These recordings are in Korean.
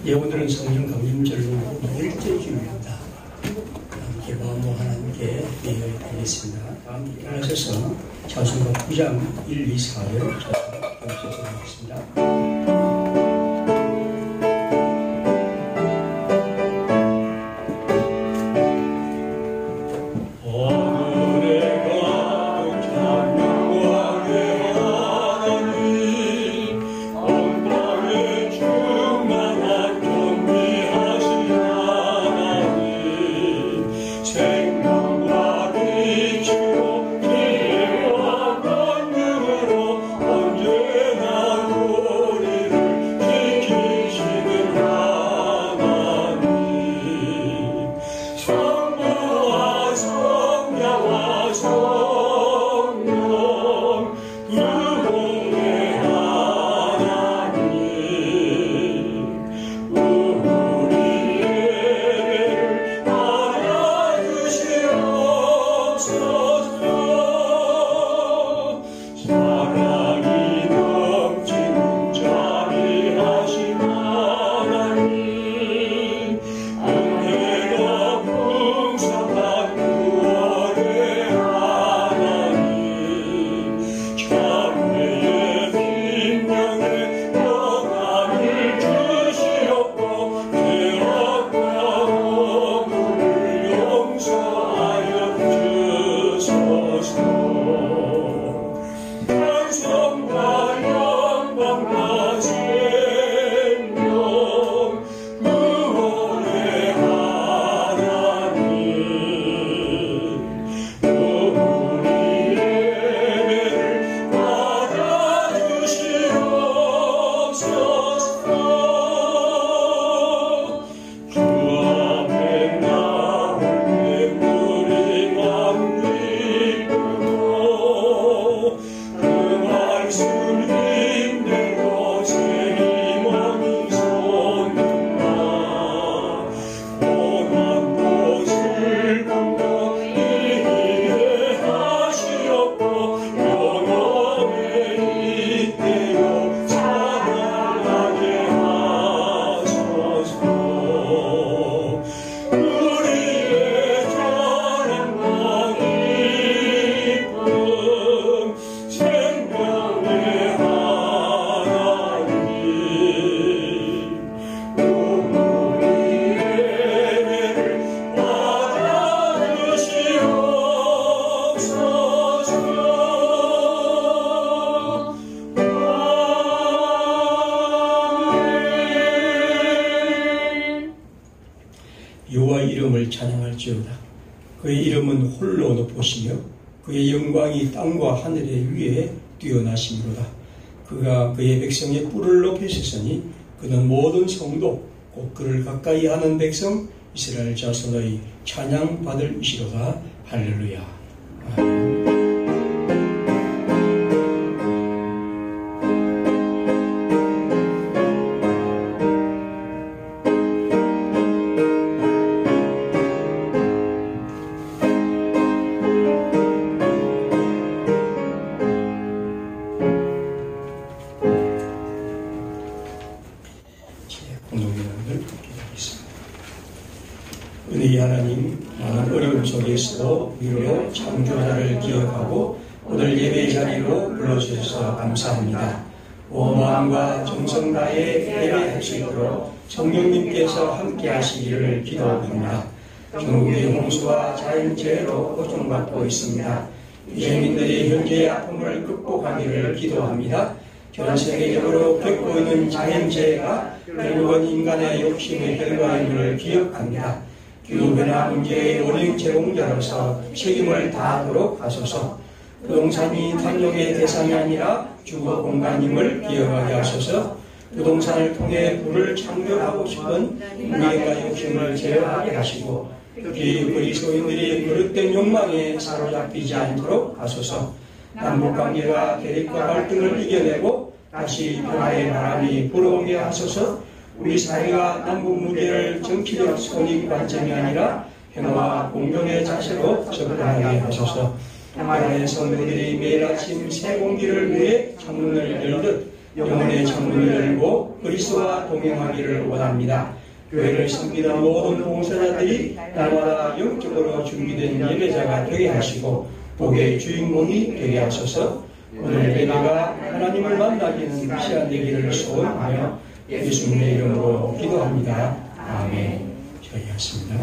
예, 오늘은 성령 강림절로 1째 주일입니다. 함께 마음으로 하나님께 예배를 드리겠습니다. 다음 일어나셔서 찬송가 9장 1, 2, 4절 찬송가 하겠습니다. 여호와의 이름을 찬양할지어다. 그의 이름은 홀로 높으시며 그의 영광이 땅과 하늘 위에 뛰어나심이로다. 그가 그의 백성의 뿔을 높이셨으니 그는 모든 성도 곧 그를 가까이 하는 백성 이스라엘 자손의 찬양받을 이시로다. 할렐루야. 아멘. 은혜의 하나님, 나는 어려움 속에서도 위로 창조자를 기억하고 오늘 예배 자리로 불러주셔서 감사합니다. 온 마음과 정성 다해 예배할 수 있도록 성령님께서 함께 하시기를 기도합니다. 전국의 홍수와 자연재해로 고통받고 있습니다. 이재민들이 현재의 아픔을 극복하기를 기도합니다. 전 세계적으로 겪고 있는 자연재해가 결국은 인간의 욕심의 결과임을 기억합니다. 기후변화 문제의 원인 제공자로서 책임을 다하도록 하소서. 부동산이 탐욕의 대상이 아니라 주거 공간임을 기억하게 하소서. 부동산을 통해 부를 창조하고 싶은 인간의 욕심을 제어하게 하시고 특히 그리스도인들이 그릇된 욕망에 사로잡히지 않도록 하소서. 남북관계가 대립과 갈등을 이겨내고 다시 평화의 바람이 불어오게 하소서. 우리 사회가 남북 문제를 정치적 선익 관점이 아니라 평화와 공존의 자세로 접근하게 하소서. 평안의 성도들이 매일 아침 새 공기를 위해 창문을 열듯 영혼의 창문을 열고 그리스도와 동행하기를 원합니다. 교회를 섬기는 모든 봉사자들이 날마다 영적으로 준비된 예배자가 되게 하시고 복의 주인공이 되게 하소서. 오늘 예배가 하나님을 만나기는 시간 되기를 소원하며 예수님의 이름으로 기도합니다. 아멘. 기도하겠습니다.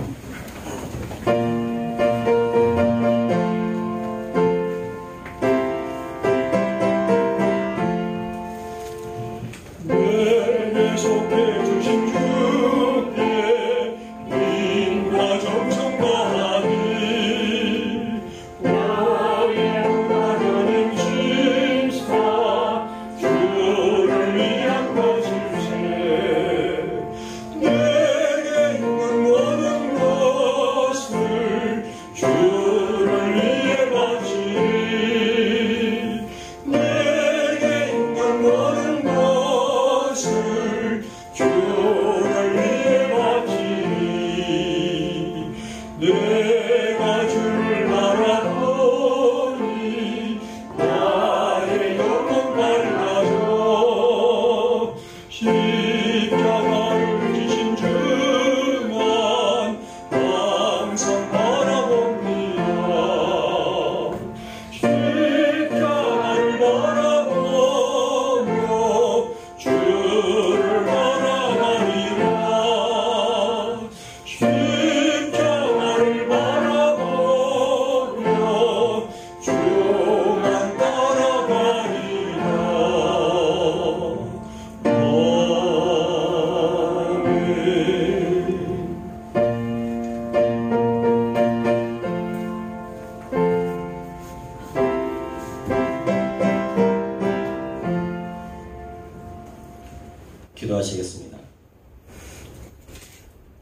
기도하시겠습니다.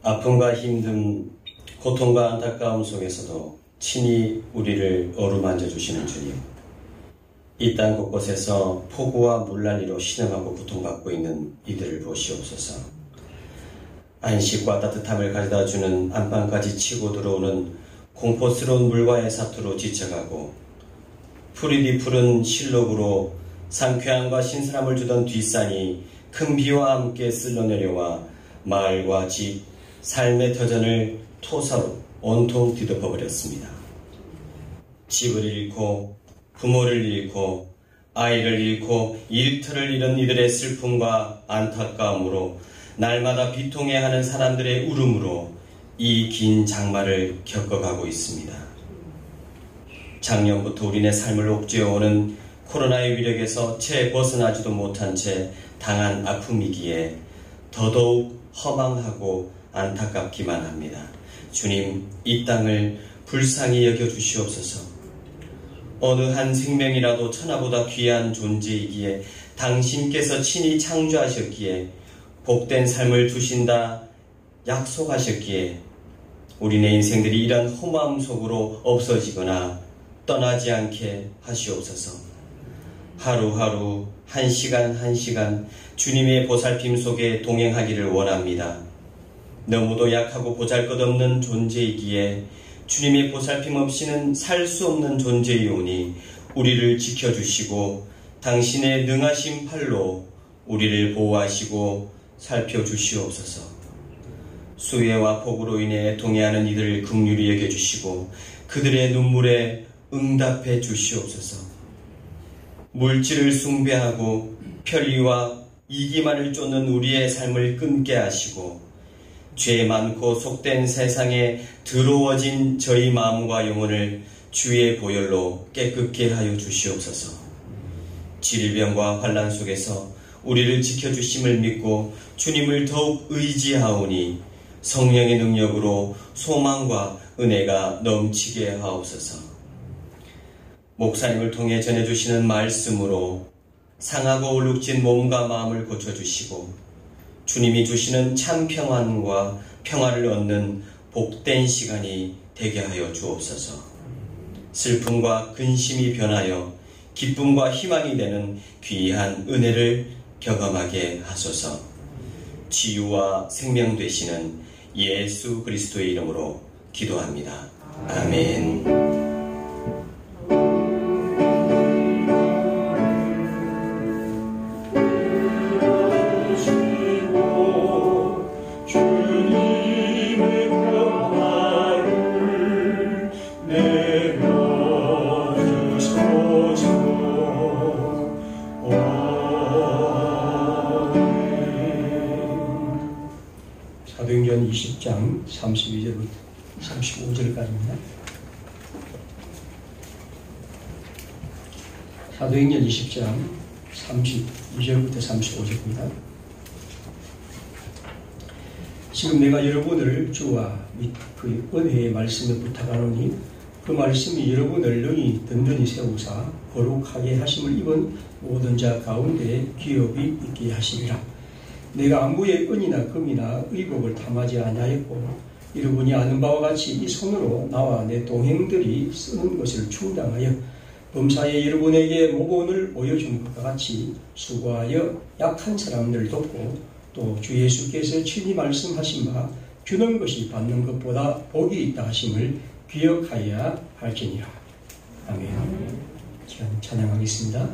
아픔과 힘듦, 고통과 안타까움 속에서도 친히 우리를 어루만져 주시는 주님, 이 땅 곳곳에서 폭우와 물난리로 신음하고 고통받고 있는 이들을 보시옵소서. 안식과 따뜻함을 가져다 주는 안방까지 치고 들어오는 공포스러운 물과의 사투로 지쳐가고 푸르디 푸른 실록으로 상쾌함과 신선함을 주던 뒷산이 큰 비와 함께 쓸려 내려와 마을과 집, 삶의 터전을 토사로 온통 뒤덮어버렸습니다. 집을 잃고 부모를 잃고 아이를 잃고 일터를 잃은 이들의 슬픔과 안타까움으로 날마다 비통해하는 사람들의 울음으로 이 긴 장마를 겪어가고 있습니다. 작년부터 우리네 삶을 옥죄어오는 코로나의 위력에서 채 벗어나지도 못한 채 당한 아픔이기에 더더욱 허망하고 안타깝기만 합니다. 주님, 이 땅을 불쌍히 여겨주시옵소서. 어느 한 생명이라도 천하보다 귀한 존재이기에 당신께서 친히 창조하셨기에 복된 삶을 주신다 약속하셨기에 우리네 인생들이 이런 허무함 속으로 없어지거나 떠나지 않게 하시옵소서. 하루하루 한 시간 한 시간 주님의 보살핌 속에 동행하기를 원합니다. 너무도 약하고 보잘것없는 존재이기에 주님의 보살핌 없이는 살 수 없는 존재이오니 우리를 지켜주시고 당신의 능하신 팔로 우리를 보호하시고 살펴주시옵소서. 수해와 폭우로 인해 동해하는 이들을 긍휼히 여겨주시고 그들의 눈물에 응답해 주시옵소서. 물질을 숭배하고 편리와 이기만을 쫓는 우리의 삶을 끊게 하시고 죄 많고 속된 세상에 더러워진 저희 마음과 영혼을 주의 보혈로 깨끗게 하여 주시옵소서. 질병과 환난 속에서 우리를 지켜주심을 믿고 주님을 더욱 의지하오니 성령의 능력으로 소망과 은혜가 넘치게 하옵소서. 목사님을 통해 전해주시는 말씀으로 상하고 울룩진 몸과 마음을 고쳐주시고 주님이 주시는 참 평안과 평화를 얻는 복된 시간이 되게 하여 주옵소서. 슬픔과 근심이 변하여 기쁨과 희망이 되는 귀한 은혜를 경험하게 하소서. 치유와 생명 되시는 예수 그리스도의 이름으로 기도합니다. 아멘. 20장 32절부터 35절까지입니다. 사도행전 20장 32절부터 35절입니다. 지금 내가 여러분을 주와 및 그 은혜의 말씀을 부탁하노니 그 말씀이 여러분을 능히 든든히 세우사 거룩하게 하심을 입은 모든 자 가운데 기업이 있게 하시리라. 내가 안부의 은이나 금이나 의복을 탐하지 아니하였고 여러분이 아는 바와 같이 이 손으로 나와 내 동행들이 쓰는 것을 충당하여 범사에 여러분에게 모본을 보여준 것과 같이 수고하여 약한 사람들을 돕고 또 주 예수께서 친히 말씀하신 바 주는 것이 받는 것보다 복이 있다 하심을 기억하여야 할지니라. 아멘. 시간 찬양하겠습니다.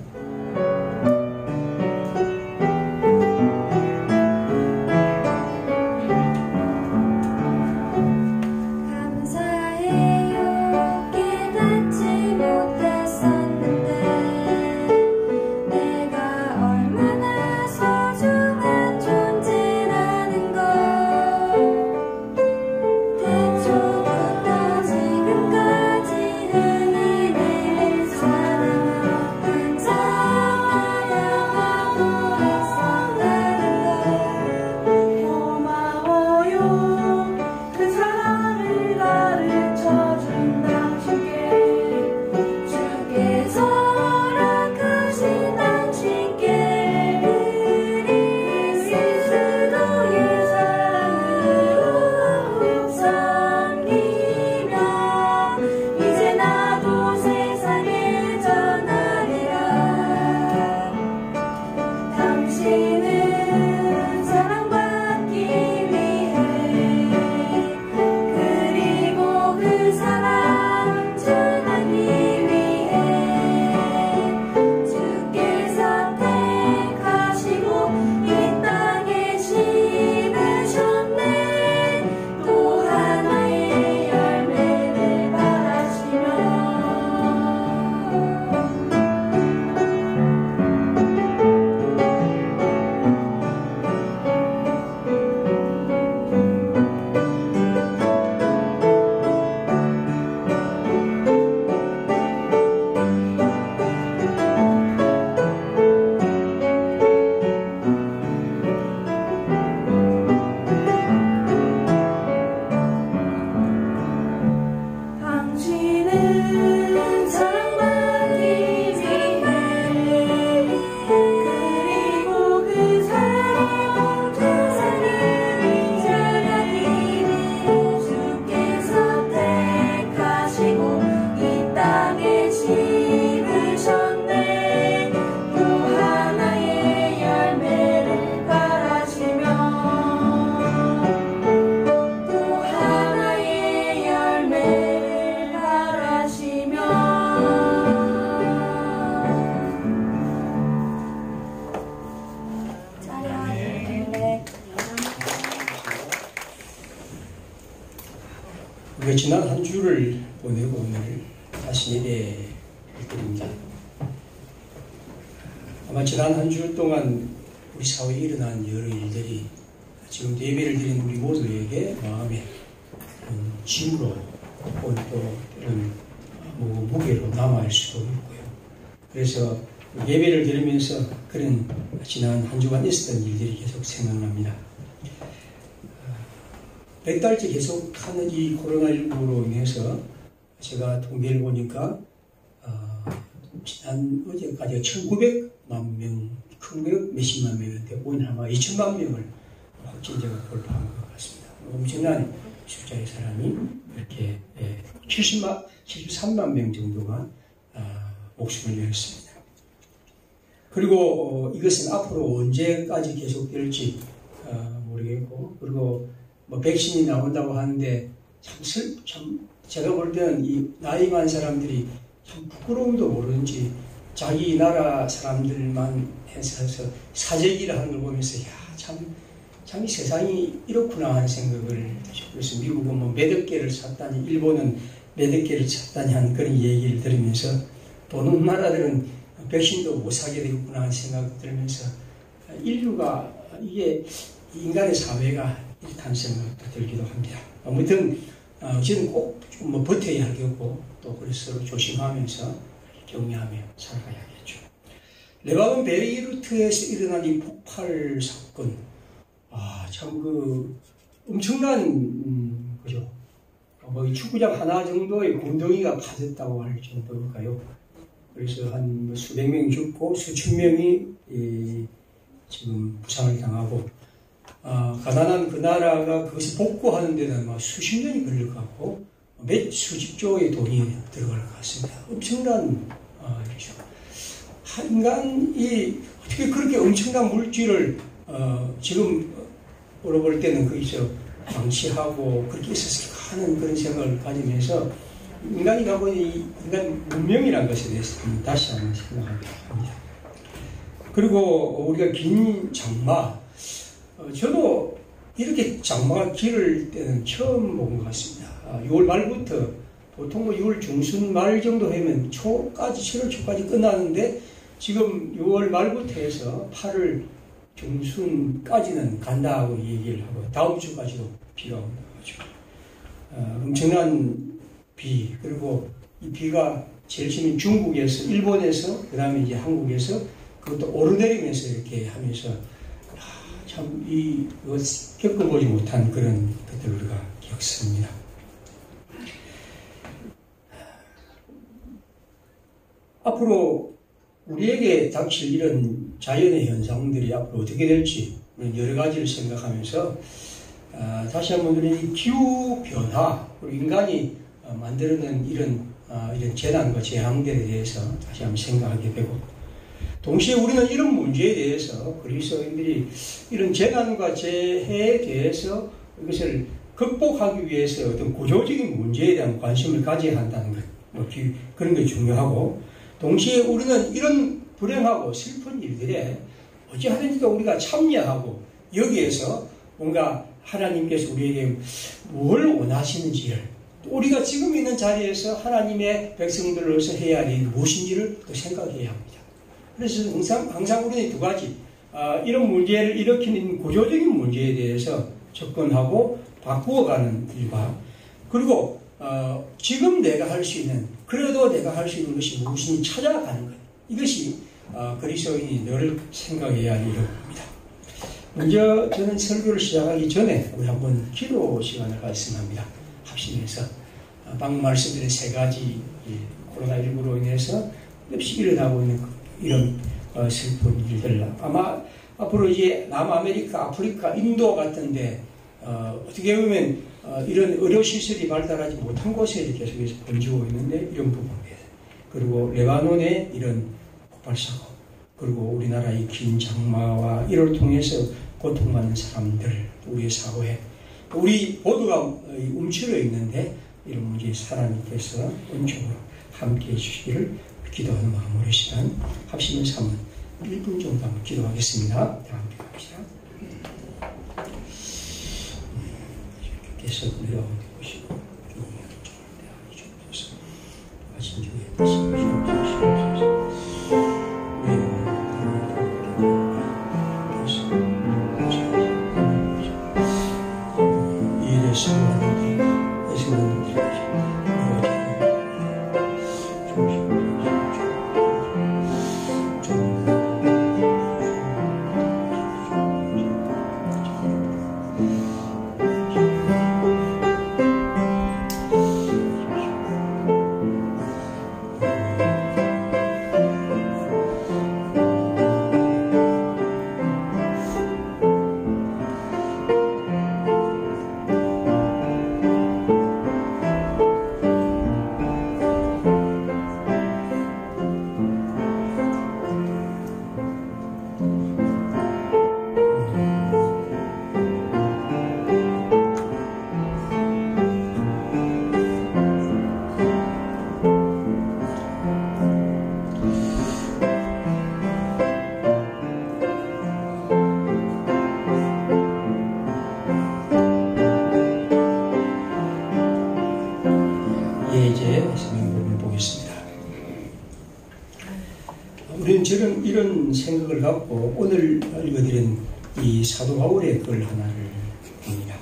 지난 한 주를 보내고 오늘 다시 예배를 드립니다. 아마 지난 한 주 동안 우리 사회에 일어난 여러 일들이 지금 예배를 드린 우리 모두에게 마음에 짐으로 또 이런 무게로 남아있을 수도 있고요. 그래서 예배를 드리면서 그런 지난 한 주간 있었던 일들이 계속 생각납니다. 100달째 계속하는 이 코로나19로 인해서 제가 통계를 보니까 지난 어제까지 1900만 명, 900 몇십만 명인데 오늘 아마 2000만 명을 확진자가 돌파한 것 같습니다. 엄청난 숫자의 사람이 이렇게 73만 명 정도가 목숨을 잃었습니다. 그리고 이것은 앞으로 언제까지 계속될지 모르겠고, 그리고 백신이 나온다고 하는데 참 제가 볼 때는 이 나이 많은 사람들이 참 부끄러움도 모르는지 자기 나라 사람들만 해서 사재기를 하는 걸 보면서 참 이 세상이 이렇구나 하는 생각을 그래서 미국은 몇억 개를 샀다니, 일본은 몇억 개를 샀다니 하는 그런 얘기를 들으면서 보는 나라들은 백신도 못 사게 되겠구나 하는 생각을 들으면서 인류가 이게 인간의 사회가 탄생을 들기도 합니다. 아무튼 저는 꼭 뭐 버텨야 하겠고 또 그래서 조심하면서 격려하며 살아가야겠죠. 레바논 베이루트에서 일어난 이 폭발 사건, 참 엄청난 그죠. 이 축구장 하나 정도의 곰덩이가 파졌다고 할 정도니까요. 그래서 한 수백 명이 죽고 수천 명이 지금 부상을 당하고, 가난한 그 나라가 그것을 복구하는 데는 수십 년이 걸릴 것 같고, 몇 수십 조의 돈이 들어갈 것 같습니다. 엄청난 일이죠. 인간이 어떻게 그렇게 엄청난 물질을 지금 물어볼 때는 거기서 방치하고 그렇게 있었을까 하는 그런 생각을 가지면서 인간이 갖고 있는 인간 문명이라는 것에 대해서 다시 한번 생각하게 합니다. 그리고 우리가 긴 장마, 저도 이렇게 장마가 길을 때는 처음 본 것 같습니다. 6월 말부터 보통 6월 중순 말 정도 되면 초까지 7월 초까지 끝나는데 지금 6월 말부터 해서 8월 중순까지는 간다고 얘기를 하고 다음 주까지도 비가 온다고 하죠. 엄청난 비, 그리고 이 비가 제일 심히 중국에서, 일본에서, 그 다음에 이제 한국에서 그것도 오르내리면서 이렇게 하면서 참 이거 겪어보지 못한 그런 것들을 우리가 겪습니다. 앞으로 우리에게 닥칠 이런 자연의 현상들이 앞으로 어떻게 될지 여러 가지를 생각하면서 다시 한번 우리 기후 변화, 그리고 인간이 만들어낸 이런 재난과 재앙들에 대해서 다시 한번 생각하게 되고, 동시에 우리는 이런 문제에 대해서 그리스도인들이 이런 재난과 재해에 대해서 이것을 극복하기 위해서 어떤 구조적인 문제에 대한 관심을 가져야 한다는 것, 그런 게 중요하고, 동시에 우리는 이런 불행하고 슬픈 일들에 어찌하든지 우리가 참여하고 여기에서 뭔가 하나님께서 우리에게 뭘 원하시는지를, 우리가 지금 있는 자리에서 하나님의 백성들로서 해야 할 일이 무엇인지를 또 생각해야 합니다. 그래서 항상 우리는 두 가지, 이런 문제를 일으키는 구조적인 문제에 대해서 접근하고 바꾸어가는 일과, 그리고 지금 내가 할 수 있는, 그래도 내가 할 수 있는 것이 무엇인지 찾아가는 것, 이것이 그리스도인이 늘 생각해야 할 일입니다. 먼저 저는 설교를 시작하기 전에 우리 한번 기도 시간을 가졌으면 합니다. 합심해서 방금 말씀드린 세 가지 코로나19로 인해서 없이 일어나고 있는 이런 슬픈 일들, 아마 앞으로 이제 남아메리카, 아프리카, 인도 같은데 어떻게 보면 이런 의료시설이 발달하지 못한 곳에 계속해서 번지고 있는데 이런 부분에, 그리고 레바논의 이런 폭발사고, 그리고 우리나라의 긴 장마와 이를 통해서 고통받는 사람들, 우리의 사고에 우리 모두가 움츠려 있는데 이런 문제에 하나님께서 은총으로 함께해 주시기를 기도하는 마음으로 시간 합심해서 한번 1분 정도 한번 기도하겠습니다. 다 함께 합시다. 주께서 우리와 함께 보시고 주님의 은총을 대하여 주옵소서. 하신 주의 말씀을 주옵소서. 저는 이런 생각을 갖고 오늘 읽어드린 이 사도 바울의 글 하나를 봅니다.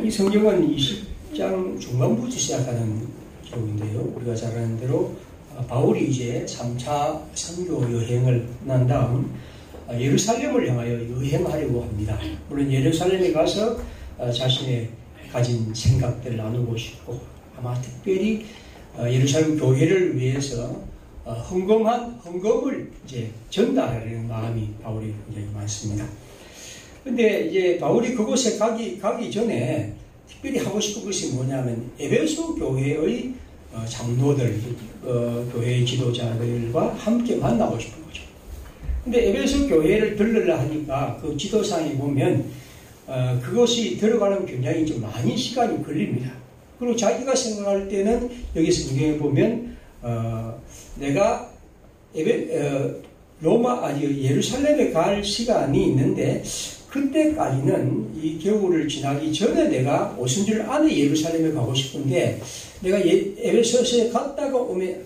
이 성경은 20장 중반부터 시작하는 기록인데요. 우리가 잘 아는 대로 바울이 이제 3차 선교 여행을 난 다음 예루살렘을 향하여 여행하려고 합니다. 물론 예루살렘에 가서 자신의 가진 생각들을 나누고 싶고 아마 특별히 예루살렘 교회를 위해서 헌금을 이제 전달하려는 마음이 바울이 굉장히 많습니다. 근데 이제 바울이 그곳에 가기 전에 특별히 하고 싶은 것이 뭐냐면 에베소 교회의 장로들, 교회의 지도자들과 함께 만나고 싶은 거죠. 근데 에베소 교회를 들르려 하니까 그 지도상에 보면 그것이 들어가려면 굉장히 좀 많은 시간이 걸립니다. 그리고 자기가 생각할 때는 여기 성경에 보면 내가 예루살렘에 갈 시간이 있는데 그때까지는 이 겨울을 지나기 전에 내가 오순절 안에 예루살렘에 가고 싶은데 내가 에베소에 갔다가 오면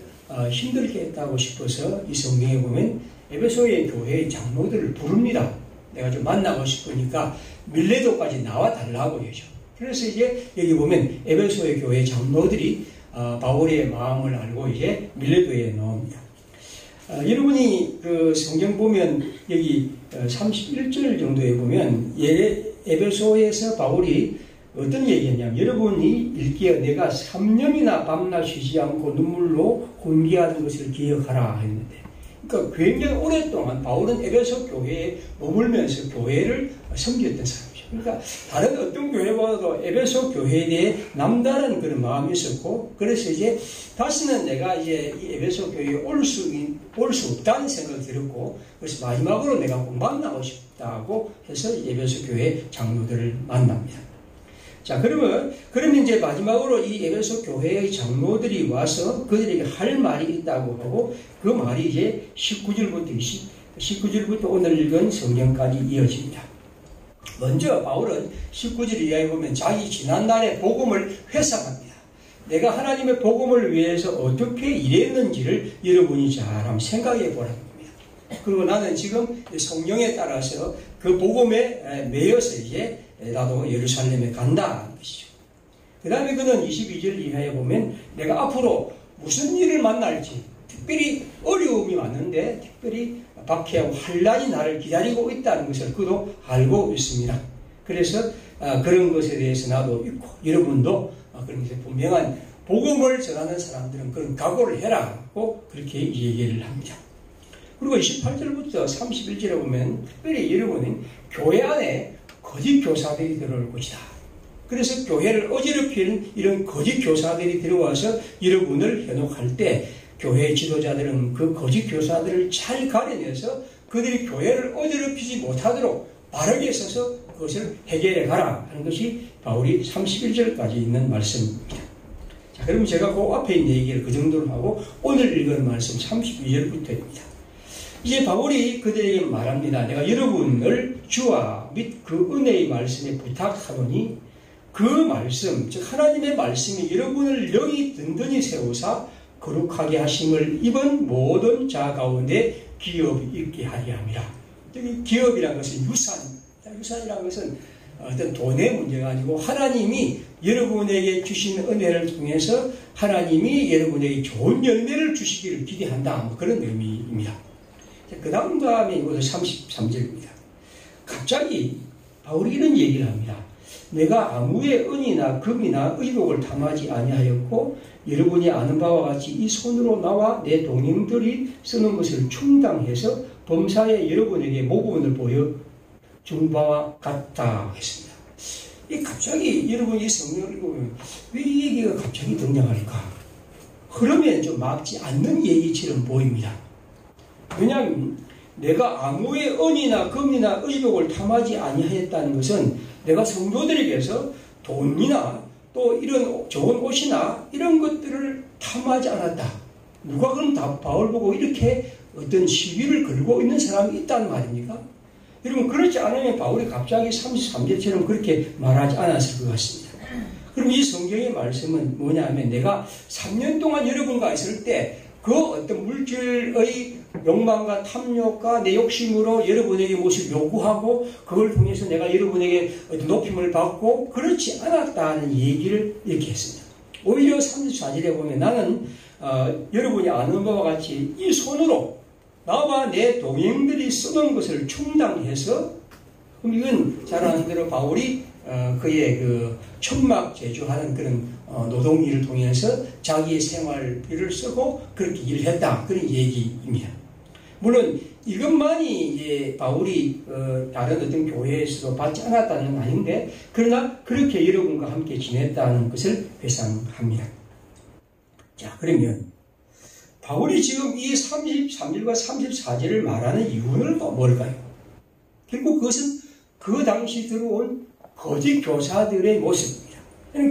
힘들게 했다고 싶어서 이 성경에 보면 에베소의 교회의 장로들을 부릅니다. 내가 좀 만나고 싶으니까 밀레도까지 나와 달라고 해죠. 그래서 이제 여기 보면 에베소의 교회 장로들이 바울의 마음을 알고 이제 밀레도에 나옵니다. 여러분이 그 성경 보면 여기 31절 정도에 보면 에베소에서 바울이 어떤 얘기했냐면 여러분이 읽기에 내가 3년이나 밤낮 쉬지 않고 눈물로 훈계하는 것을 기억하라 했는데 그러니까 굉장히 오랫동안 바울은 에베소 교회에 머물면서 교회를 섬겼던 사람이죠. 그러니까 다른 어떤 교회보다도 에베소 교회에 대해 남다른 그런 마음이 있었고 그래서 이제 다시는 내가 이제 이 에베소 교회에 올 수 없다는 생각이 들었고 그래서 마지막으로 내가 꼭 만나고 싶다고 해서 에베소 교회 장로들을 만납니다. 자, 그러면 이제 마지막으로 이 에베소 교회의 장로들이 와서 그들에게 할 말이 있다고 하고 그 말이 이제 19절부터 오늘 읽은 성경까지 이어집니다. 먼저 바울은 19절 이하에 보면 자기 지난날의 복음을 회상합니다. 내가 하나님의 복음을 위해서 어떻게 일했는지를 여러분이 잘 한번 생각해 보라는 겁니다. 그리고 나는 지금 성령에 따라서 그 복음에 매여서 이제 나도 예루살렘에 간다는 것이죠. 그 다음에 그는 22절 이하에 보면 내가 앞으로 무슨 일을 만날지 특별히 어려움이 왔는데 특별히 박해하고 환란이 나를 기다리고 있다는 것을 그도 알고 있습니다. 그래서 그런 것에 대해서 나도 있고 여러분도 그런 것에 분명한 복음을 전하는 사람들은 그런 각오를 해라고 그렇게 얘기를 합니다. 그리고 28절부터 31절에 보면 특별히 여러분은 교회 안에 거짓 교사들이 들어올 것이다. 그래서 교회를 어지럽히는 이런 거짓 교사들이 들어와서 여러분을 현혹할 때 교회 지도자들은 그 거짓 교사들을 잘 가려내서 그들이 교회를 어지럽히지 못하도록 바르게 서서 그것을 해결해 가라 하는 것이 바울이 31절까지 있는 말씀입니다. 자, 그럼 제가 그 앞에 있는 얘기를 그 정도로 하고 오늘 읽은 말씀 32절부터입니다. 이제 바울이 그들에게 말합니다. 내가 여러분을 주와 및 그 은혜의 말씀에 부탁하노니 그 말씀, 즉 하나님의 말씀이 여러분을 영이 든든히 세우사 거룩하게 하심을 입은 모든 자 가운데 기업이 있게 하리 함이라. 여기 기업이라는 것은 유산입니다. 유산이라는 것은 어떤 돈의 문제가 아니고 하나님이 여러분에게 주신 은혜를 통해서 하나님이 여러분에게 좋은 열매를 주시기를 기대한다. 뭐 그런 의미입니다. 그 다음에 이것은 33절입니다. 갑자기 바울이 이런 얘기를 합니다. 내가 아무의 은이나 금이나 의복을 탐하지 아니하였고 여러분이 아는 바와 같이 이 손으로 나와 내 동행들이 쓰는 것을 충당해서 범사에 여러분에게 모범을 보여준 바와 같다 했습니다. 갑자기 여러분이 성경을 읽으면 왜 이 얘기가 갑자기 등장할까? 흐름에 좀 맞지 않는 얘기처럼 보입니다. 왜냐하면 내가 아무의 은이나 금이나 의복을 탐하지 아니하였다는 것은 내가 성도들에게서 돈이나 또 이런 좋은 옷이나 이런 것들을 탐하지 않았다. 누가 그럼 다 바울 보고 이렇게 어떤 시비를 걸고 있는 사람이 있다는 말입니까? 여러분 그렇지 않으면 바울이 갑자기 33절처럼 그렇게 말하지 않았을 것 같습니다. 그럼 이 성경의 말씀은 뭐냐면 내가 3년 동안 여러분과 있을 때 그 어떤 물질의 욕망과 탐욕과 내 욕심으로 여러분에게 무엇을 요구하고 그걸 통해서 내가 여러분에게 어떤 높임을 받고 그렇지 않았다는 얘기를 이렇게 했습니다. 오히려 34절에 보면 나는 여러분이 아는 바와 같이 이 손으로 나와 내 동행들이 쓰던 것을 충당해서, 그럼 이건 잘 아는 대로 바울이 그의 그 천막 제조하는 그런 노동일을 통해서 자기의 생활비를 쓰고 그렇게 일을 했다, 그런 얘기입니다. 물론 이것만이 이제 바울이 다른 어떤 교회에서도 받지 않았다는 건 아닌데, 그러나 그렇게 여러분과 함께 지냈다는 것을 회상합니다. 자, 그러면 바울이 지금 이 33절과 34절을 말하는 이유는 뭘까요? 결국 그것은 그 당시 들어온 거짓 교사들의 모습입니다.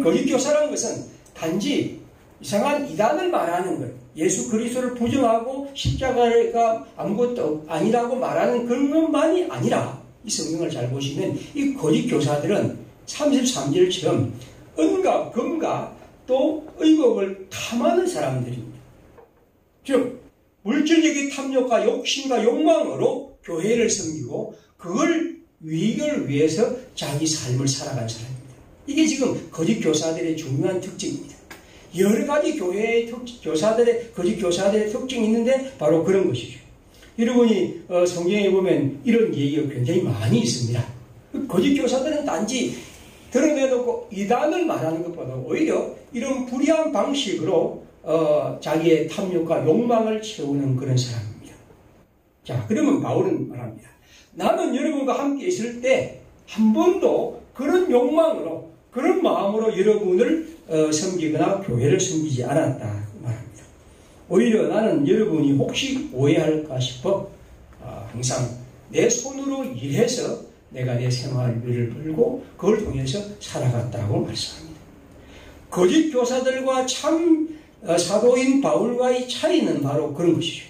거짓 교사라는 것은 단지 이상한 이단을 말하는 것, 예수 그리스도를 부정하고 십자가가 아무것도 아니라고 말하는 그런 것만이 아니라, 이 성경을 잘 보시면 이 거짓 교사들은 33절처럼 은과 금과 또 의복을 탐하는 사람들입니다. 즉 물질적인 탐욕과 욕심과 욕망으로 교회를 섬기고 그걸 이익을 위해서 자기 삶을 살아간 사람입니다. 이게 지금 거짓 교사들의 중요한 특징입니다. 여러 가지 거짓 교사들의 특징이 있는데 바로 그런 것이죠. 여러분이 성경에 보면 이런 얘기가 굉장히 많이 있습니다. 거짓 교사들은 단지 드러내놓고 이단을 말하는 것보다 오히려 이런 불의한 방식으로 자기의 탐욕과 욕망을 채우는 그런 사람입니다. 자, 그러면 바울은 말합니다. 나는 여러분과 함께 있을 때 한 번도 그런 욕망으로, 그런 마음으로 여러분을 섬기거나 교회를 섬기지 않았다 말합니다. 오히려 나는 여러분이 혹시 오해할까 싶어 항상 내 손으로 일해서 내가 내 생활비를 벌고 그걸 통해서 살아갔다고 말씀합니다. 거짓 교사들과 참 사도인 바울과의 차이는 바로 그런 것이죠.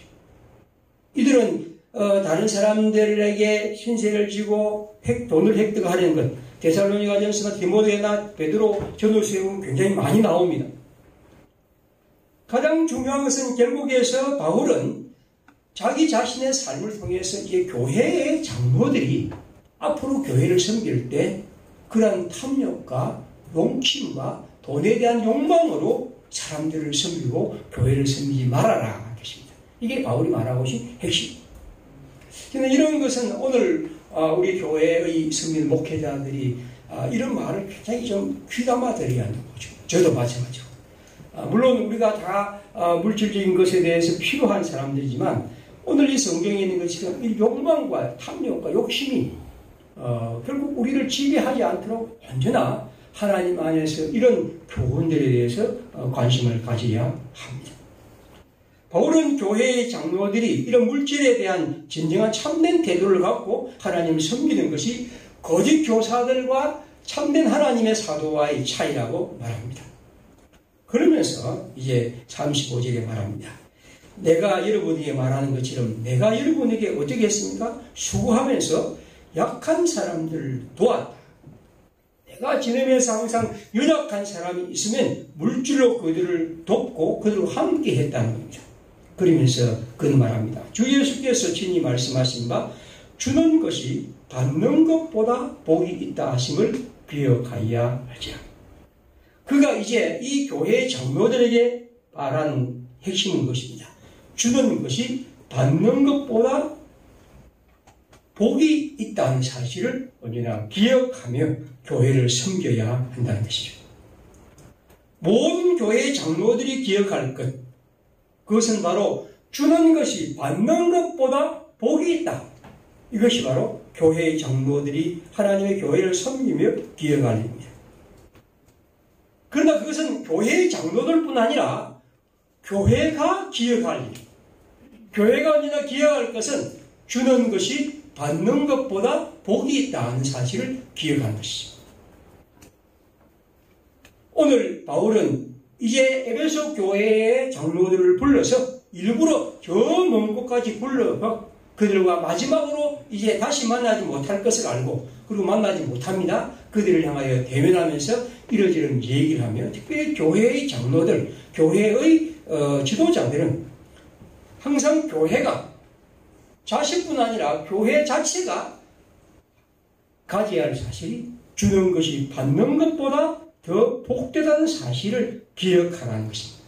이들은 다른 사람들에게 신세를 지고 돈을 획득하려는 것, 데살로니가전서나 디모데나 베드로 전후서에 보면 굉장히 많이 나옵니다. 가장 중요한 것은 결국에서 바울은 자기 자신의 삶을 통해서 이제 교회의 장로들이 앞으로 교회를 섬길 때 그러한 탐욕과 욕심과 돈에 대한 욕망으로 사람들을 섬기고 교회를 섬기지 말아라 것입니다. 이게 바울이 말하고 계신 핵심입니다. 그런데 이런 것은 오늘 우리 교회의 성민 목회자들이 이런 말을 굉장히 좀 귀담아 들여야 하는 거죠. 저도 마찬가지고. 물론 우리가 다 물질적인 것에 대해서 필요한 사람들이지만 오늘 이 성경에 있는 것처럼 이 욕망과 탐욕과 욕심이 결국 우리를 지배하지 않도록 언제나 하나님 안에서 이런 교훈들에 대해서 관심을 가져야 합니다. 바울은 교회의 장로들이 이런 물질에 대한 진정한 참된 태도를 갖고 하나님을 섬기는 것이 거짓 교사들과 참된 하나님의 사도와의 차이라고 말합니다. 그러면서 이제 35절에 말합니다. 내가 여러분에게 말하는 것처럼 내가 여러분에게 어떻게 했습니까? 수고하면서 약한 사람들을 도왔다. 내가 지내면서 항상 연약한 사람이 있으면 물질로 그들을 돕고 그들과 함께 했다는 겁니다. 그러면서 그는 말합니다. 주 예수께서 친히 말씀하신 바 주는 것이 받는 것보다 복이 있다 하심을 기억하여야 할지라. 그가 이제 이 교회의 장로들에게 말하는 핵심인 것입니다. 주는 것이 받는 것보다 복이 있다는 사실을 언제나 기억하며 교회를 섬겨야 한다는 것이죠. 모든 교회의 장로들이 기억할 것, 그것은 바로 주는 것이 받는 것보다 복이 있다. 이것이 바로 교회의 장로들이 하나님의 교회를 섬기며 기억할 일입니다. 그러나 그것은 교회의 장로들뿐 아니라 교회가 기억할 일, 교회가 언제나 기억할 것은 주는 것이 받는 것보다 복이 있다는 사실을 기억하는 것이죠. 오늘 바울은 이제 에베소 교회의 장로들을 불러서 일부러 저 먼 곳까지 불러서 그들과 마지막으로 이제 다시 만나지 못할 것을 알고 그리고 만나지 못합니다. 그들을 향하여 대면하면서 이러저런 얘기를 하며 특별히 교회의 장로들, 교회의 지도자들은 항상 교회가 자식뿐 아니라 교회 자체가 가져야 할 사실이 주는 것이 받는 것보다 더 복되다는 사실을 기억하라는 것입니다.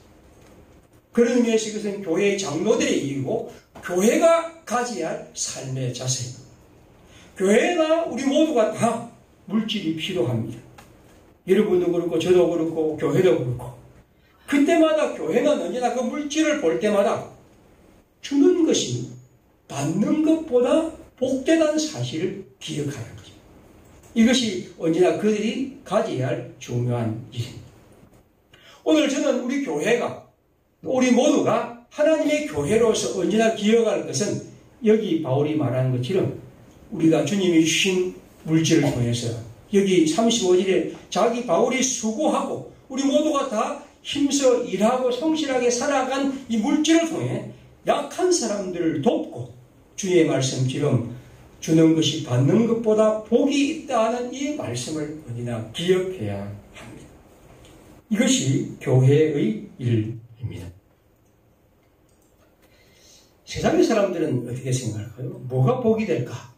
그런 의미에서 이것은 교회의 장로들의 이유고 교회가 가져야 할 삶의 자세입니다. 교회가 우리 모두가 다 물질이 필요합니다. 여러분도 그렇고 저도 그렇고 교회도 그렇고 그때마다 교회는 언제나 그 물질을 볼 때마다 주는 것이 받는 것보다 복되다는 사실을 기억하는 거죠. 이것이 언제나 그들이 가져야 할 중요한 일입니다. 오늘 저는 우리 교회가 우리 모두가 하나님의 교회로서 언제나 기억할 것은 여기 바울이 말하는 것처럼 우리가 주님이 주신 물질을 통해서 여기 35절에 자기 바울이 수고하고 우리 모두가 다 힘써 일하고 성실하게 살아간 이 물질을 통해 약한 사람들을 돕고 주의 말씀처럼 주는 것이 받는 것보다 복이 있다는 이 말씀을 언제나 기억해야 합니다. 이것이 교회의 일입니다. 세상의 사람들은 어떻게 생각할까요? 뭐가 복이 될까?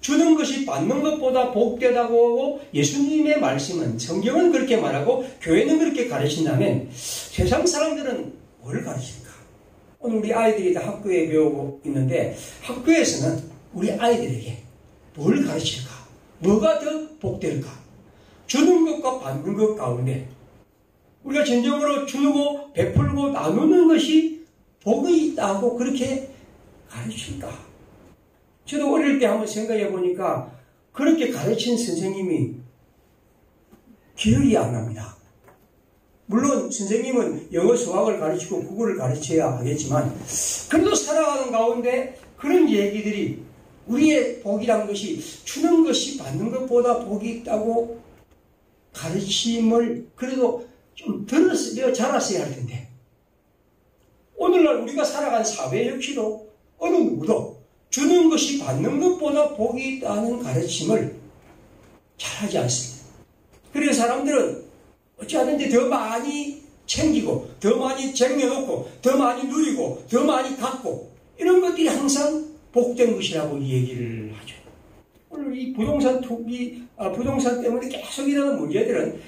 주는 것이 받는 것보다 복되다고 하고 예수님의 말씀은 성경은 그렇게 말하고 교회는 그렇게 가르친다면 세상 사람들은 뭘 가르칠까? 오늘 우리 아이들이 다 학교에 배우고 있는데 학교에서는 우리 아이들에게 뭘 가르칠까? 뭐가 더 복될까? 주는 것과 받는 것 가운데 우리가 진정으로 주고 베풀고 나누는 것이 복이 있다고 그렇게 가르칠까? 저도 어릴 때 한번 생각해 보니까 그렇게 가르친 선생님이 기억이 안 납니다. 물론 선생님은 영어 수학을 가르치고 국어를 가르쳐야 하겠지만 그래도 살아가는 가운데 그런 얘기들이 우리의 복이란 것이 주는 것이 받는 것보다 복이 있다고 가르침을 그래도 좀 들었어야 자랐어야 할 텐데 오늘날 우리가 살아간 사회 역시도 어느 누구도 주는 것이 받는 것보다 복이 있다는 가르침을 잘하지 않습니다. 그래서 사람들은 어찌하든지 더 많이 챙기고 더 많이 쟁여놓고 더 많이 누리고 더 많이 갖고 이런 것들이 항상 복된 것이라고 얘기를 하죠. 오늘 이 부동산 투기, 부동산 때문에 계속 일어나는 문제들은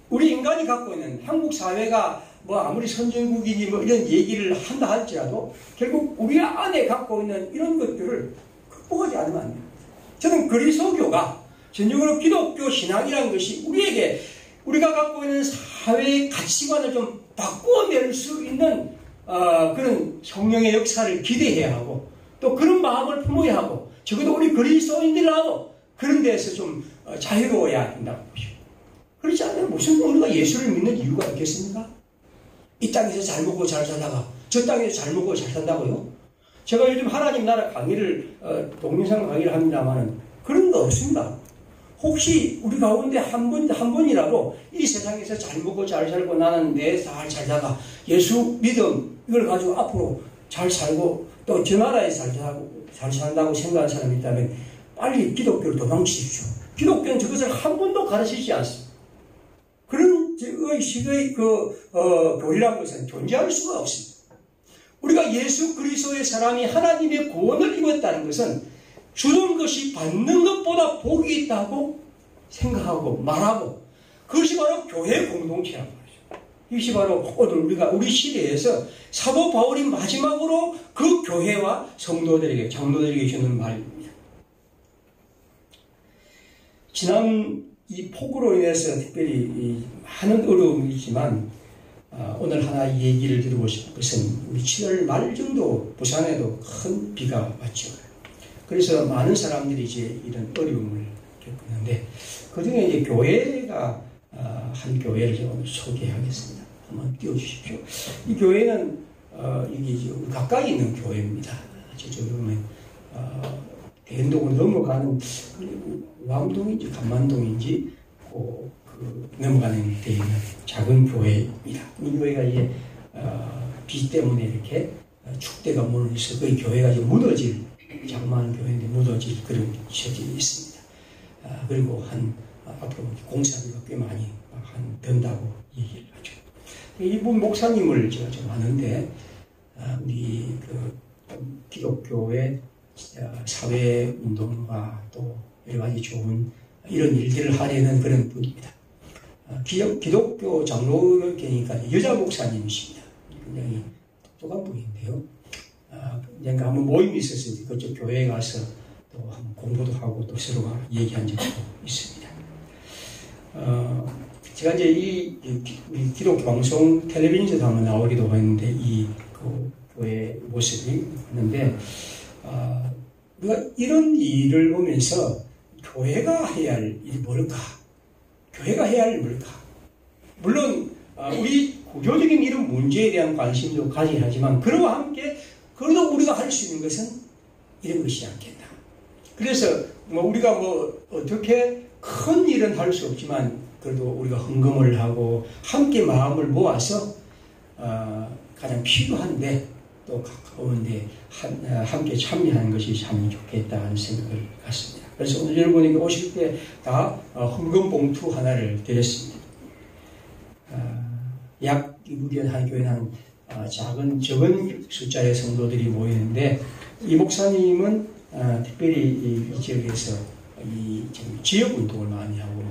우리 인간이 갖고 있는 한국 사회가 뭐 아무리 선진국이니 뭐 이런 얘기를 한다 할지라도 결국 우리 안에 갖고 있는 이런 것들을 극복하지 않으면 안 됩니다. 저는 그리스도교가 전적으로 기독교 신앙이라는 것이 우리에게 우리가 갖고 있는 사회의 가치관을 좀 바꿔낼 수 있는 그런 성령의 역사를 기대해야 하고 또 그런 마음을 품어야 하고 적어도 우리 그리스도인들라도 그런 데서 좀 자유로워야 한다고 보시오. 그렇지 않으면 무슨 우리가 예수를 믿는 이유가 있겠습니까? 이 땅에서 잘 먹고 잘 살다가 저 땅에서 잘 먹고 잘 산다고요? 제가 요즘 하나님 나라 강의를 동영상 강의를 합니다만 그런 거 없습니다. 혹시 우리 가운데 한 분이라도 이 세상에서 잘 먹고 잘 살고 나는 내 잘 살다가 예수 믿음 이걸 가지고 앞으로 잘 살고 또 저 나라에서 잘 산다고 생각하는 사람이 있다면 빨리 기독교를 도망치십시오. 기독교는 저것을 한 번도 가르치지 않습니다. 그런 의식의 교리라는 것은 존재할 수가 없습니다. 우리가 예수 그리스도의 사람이 하나님의 구원을 입었다는 것은 주는 것이 받는 것보다 복이 있다고 생각하고 말하고 그것이 바로 교회 공동체란 말이죠. 이것이 바로 오늘 우리 시대에서 사도 바울이 마지막으로 그 교회와 성도들에게 장로들에게 주는 말입니다. 지난 이 폭우로 인해서 특별히 많은 어려움이 있지만 오늘 하나 얘기를 드리고 싶은 것은 우리 7월 말 정도 부산에도 큰 비가 왔죠. 그래서 많은 사람들이 이제 이런 어려움을 겪었는데 그중에 이제 교회가 한 교회를 제가 오늘 소개하겠습니다. 한번 띄워주십시오. 이 교회는 이게 가까이 있는 교회입니다. 저쪽으로 보면 대연동을 넘어가는 왕동인지 간만동인지 넘어가는 데 있는 작은 교회입니다. 이 교회가 이제 비 때문에 이렇게 축대가 무너져서 그 교회가 이제 무너질 장만한 교회인데 무너질 그런 시절이 있습니다. 그리고 앞으로 공사비가 꽤 많이 든다고 얘기를 하죠. 이분 목사님을 제가 좀 아는데 우리 기독교의 사회운동과 또 여러 가지 좋은 이런 일들을 하려는 그런 분입니다. 기독교 장로교니까 여자 목사님이십니다. 굉장히 똑똑한 분인데요. 그러니까 한번 모임이 있었을 때 그쪽 교회에 가서 또 한번 공부도 하고 또 서로가 얘기한 적도 있습니다. 제가 이제 이 기독교 방송 텔레비전에도 한번 나오기도 했는데 그 교회 모습이 있는데 우리가 이런 일을 보면서 교회가 해야 할 일이 뭘까? 교회가 해야 할 일이 뭘까? 물론 우리 구조적인 이런 문제에 대한 관심도 가져야 하지만 그와 함께 그래도 우리가 할 수 있는 것은 이런 것이지 않겠나. 그래서 우리가 어떻게 큰 일은 할 수 없지만 그래도 우리가 헌금을 하고 함께 마음을 모아서 가장 필요한데 또 가까운데 함께 참여하는 것이 참 좋겠다는 생각을 갖습니다. 그래서 오늘 여러분에게 오실 때 다 헌금 봉투 하나를 드렸습니다. 약 우리 한 교회는 적은 숫자의 성도들이 모이는데 이 목사님은 특별히 이 지역에서 지역 운동을 많이 하고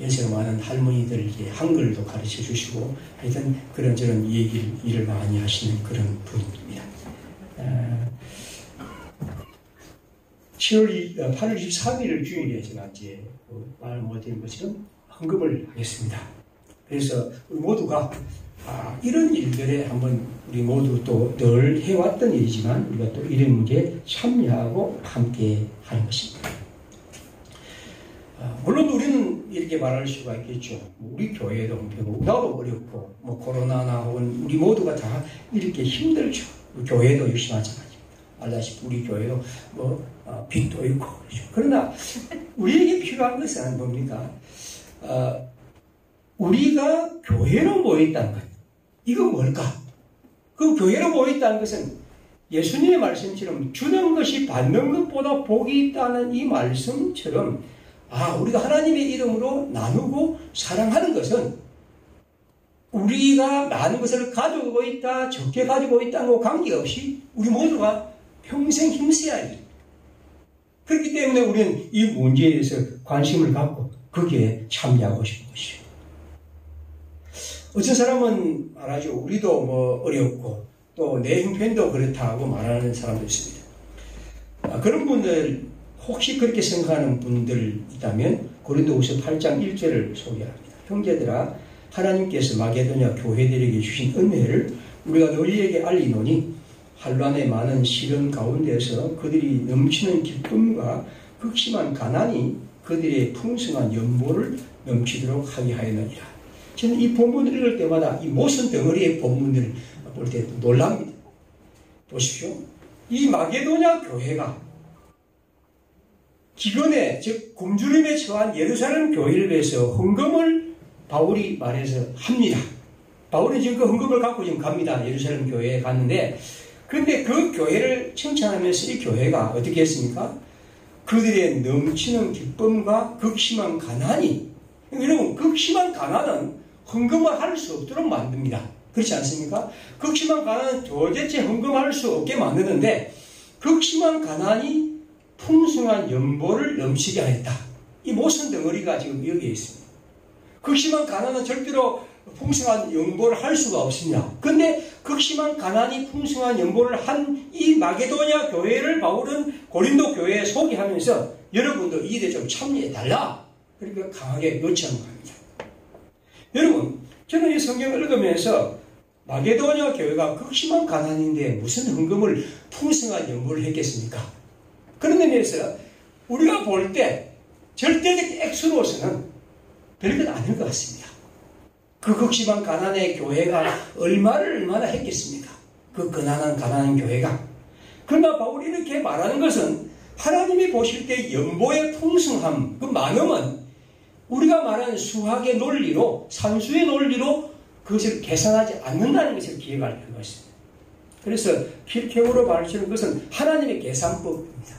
연세가 많은 할머니들에게 한글도 가르쳐 주시고 하여튼 그런저런 일을 많이 하시는 그런 분입니다. 8월 23일 주일에 제가 이제 말 못드린 것처럼 헌금을 하겠습니다. 그래서 우리 모두가 이런 일들에 한번 우리 모두 또 늘 해왔던 일이지만 우리가 또 이런 문제에 참여하고 함께 하는 것입니다. 물론 우리는 이렇게 말할 수가 있겠죠. 우리 교회도 나도 어렵고 코로나나 혹은 우리 모두가 다 이렇게 힘들죠. 교회도 역시 마찬가지입니다. 알다시피 우리 교회도 빚도 있고 그렇죠. 그러나 우리에게 필요한 것은 뭡니까? 우리가 교회로 모였다는 것. 이건 뭘까? 그 교회로 모였다는 것은 예수님의 말씀처럼 주는 것이 받는 것보다 복이 있다는 이 말씀처럼 우리가 하나님의 이름으로 나누고 사랑하는 것은 우리가 많은 것을 가지고 있다, 적게 가지고 있다는 것 관계없이 우리 모두가 평생 힘써야 할 일. 그렇기 때문에 우리는 이 문제에 대해서 관심을 갖고 거기에 참여하고 싶은 것이죠. 어떤 사람은 말하죠. 우리도 어렵고 또 내 형편도 그렇다고 말하는 사람도 있습니다. 그런 분들 혹시 그렇게 생각하는 분들 있다면 고린도후서 8장 1절을 소개합니다. 형제들아 하나님께서 마게도냐 교회들에게 주신 은혜를 우리가 너희에게 알리노니 환난의 많은 시련 가운데서 그들이 넘치는 기쁨과 극심한 가난이 그들의 풍성한 연보를 넘치도록 하게 하였느니라. 저는 이 본문을 읽을 때마다 이 모순 덩어리의 본문을 볼 때 놀랍니다. 보십시오. 이 마게도냐 교회가 기근에 즉 굶주림에 처한 예루살렘 교회를 위해서 헌금을 바울이 말해서 합니다. 바울이 지금 그 헌금을 갖고 지금 갑니다. 예루살렘 교회에 갔는데 그런데 그 교회를 칭찬하면서 이 교회가 어떻게 했습니까? 그들의 넘치는 기쁨과 극심한 가난이 여러분 극심한 가난은 헌금을 할 수 없도록 만듭니다. 그렇지 않습니까? 극심한 가난은 도대체 헌금할 수 없게 만드는데 극심한 가난이 풍성한 연보를 넘치게 하였다. 이 모순 덩어리가 지금 여기에 있습니다. 극심한 가난은 절대로 풍성한 연보를 할 수가 없습니다. 그런데 극심한 가난이 풍성한 연보를 한 이 마게도냐 교회를 바울은 고린도 교회에 소개하면서 여러분도 이 일에 좀 참여해달라. 그러니까 강하게 요청한 겁니다. 여러분, 저는 이 성경을 읽으면서 마게도냐 교회가 극심한 가난인데 무슨 헌금을 풍성한 연보를 했겠습니까? 그런 의미에서 우리가 볼 때 절대적 액수로서는 별것 아닐 것 같습니다. 그 극심한 가난의 교회가 얼마나 했겠습니까? 그 가난한 교회가. 그러나 바울이 이렇게 말하는 것은 하나님이 보실 때 연보의 풍성함, 그 많음은 우리가 말하는 수학의 논리로, 산수의 논리로 그것을 계산하지 않는다는 것을 기억할 필요가 있습니다. 그래서 킬케오로 말하는 것은 하나님의 계산법입니다.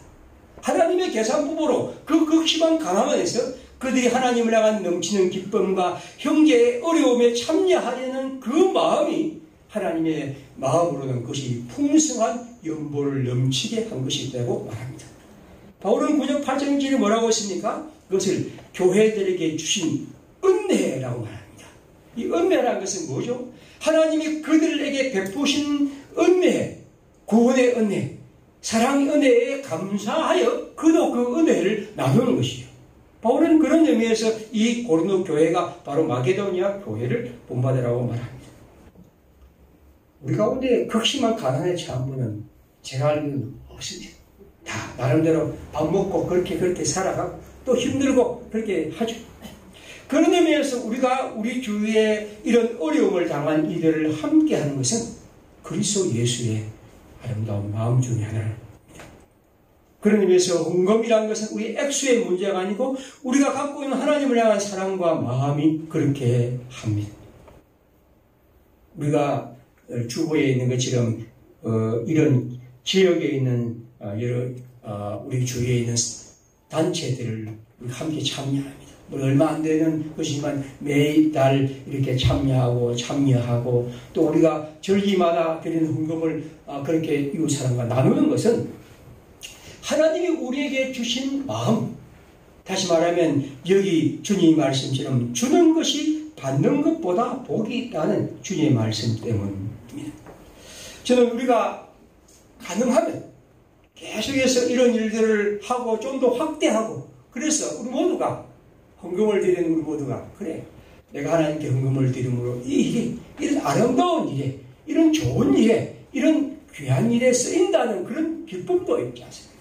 하나님의 계산법으로 그 극심한 가난에서 그들이 하나님을 향한 넘치는 기쁨과 형제의 어려움에 참여하려는 그 마음이 하나님의 마음으로는 그것이 풍성한 연보를 넘치게 한 것이라고 말합니다. 바울은 9장 8절에 뭐라고 했습니까? 그것을 교회들에게 주신 은혜라고 말합니다. 이 은혜라는 것은 뭐죠? 하나님이 그들에게 베푸신 은혜, 구원의 은혜, 사랑의 은혜에 감사하여 그도 그 은혜를 나누는 것이에요. 바울은 그런 의미에서 이 고린도 교회가 바로 마게도니아 교회를 본받으라고 말합니다. 우리 가운데 극심한 가난에 처한 분은 제가 알기로는 없습니다. 다 나름대로 밥 먹고 그렇게 살아가고 또 힘들고 그렇게 하죠. 그런 의미에서 우리가 우리 주위에 이런 어려움을 당한 이들을 함께하는 것은 그리스도 예수의 아름다운 마음 중에 하나입니다. 그런 의미에서 헌금이라는 것은 우리 액수의 문제가 아니고 우리가 갖고 있는 하나님을 향한 사랑과 마음이 그렇게 합니다. 우리가 주보에 있는 것처럼 이런 지역에 있는 여러 우리 주위에 있는 단체들을 함께 참여합니다. 얼마 안 되는 것이지만 매달 이렇게 참여하고 또 우리가 절기마다 드리는 헌금을 그렇게 이웃 사람과 나누는 것은 하나님이 우리에게 주신 마음, 다시 말하면 여기 주님 말씀처럼 주는 것이 받는 것보다 복이 있다는 주님의 말씀 때문입니다. 저는 우리가 가능하면 계속해서 이런 일들을 하고 좀 더 확대하고 그래서 우리 모두가 헌금을 드리는 우리 모두가 그래 내가 하나님께 헌금을 드림으로 이런 아름다운 일에 이런 좋은 일에 이런 귀한 일에 쓰인다는 그런 기쁨도 있지 않습니까?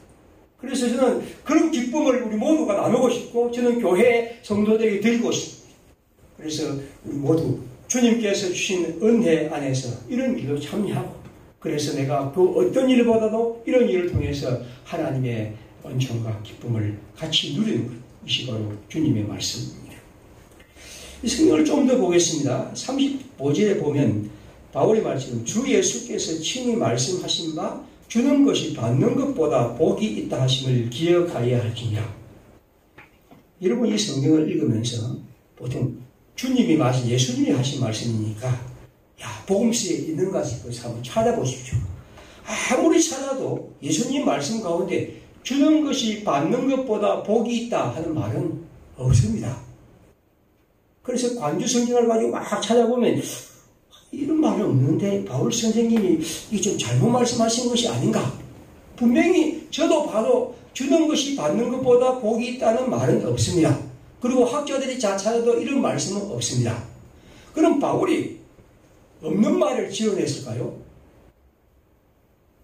그래서 저는 그런 기쁨을 우리 모두가 나누고 싶고 저는 교회 성도들에게 드리고 싶습니다. 그래서 우리 모두 주님께서 주신 은혜 안에서 이런 일로 참여하고 그래서 내가 그 어떤 일보다도 이런 일을 통해서 하나님의 은총과 기쁨을 같이 누리는 것, 이것이 바로 주님의 말씀입니다. 이 성경을 좀 더 보겠습니다. 35절에 보면 바울의 말씀, 주 예수께서 친히 말씀하신 바 주는 것이 받는 것보다 복이 있다 하심을 기억하여야 할지니라. 여러분 이 성경을 읽으면서 보통 주님이 말씀, 예수님이 하신 말씀이니까 야 복음서에 있는가 싶어서 한번 찾아보십시오. 아무리 찾아도 예수님 말씀 가운데 주는 것이 받는 것보다 복이 있다 하는 말은 없습니다. 그래서 관주 성경을 가지고 막 찾아보면 이런 말은 없는데 바울 선생님이 이게 좀 잘못 말씀하신 것이 아닌가? 분명히 저도 봐도 주는 것이 받는 것보다 복이 있다는 말은 없습니다. 그리고 학자들이 다 찾아도 이런 말씀은 없습니다. 그럼 바울이 없는 말을 지어냈을까요?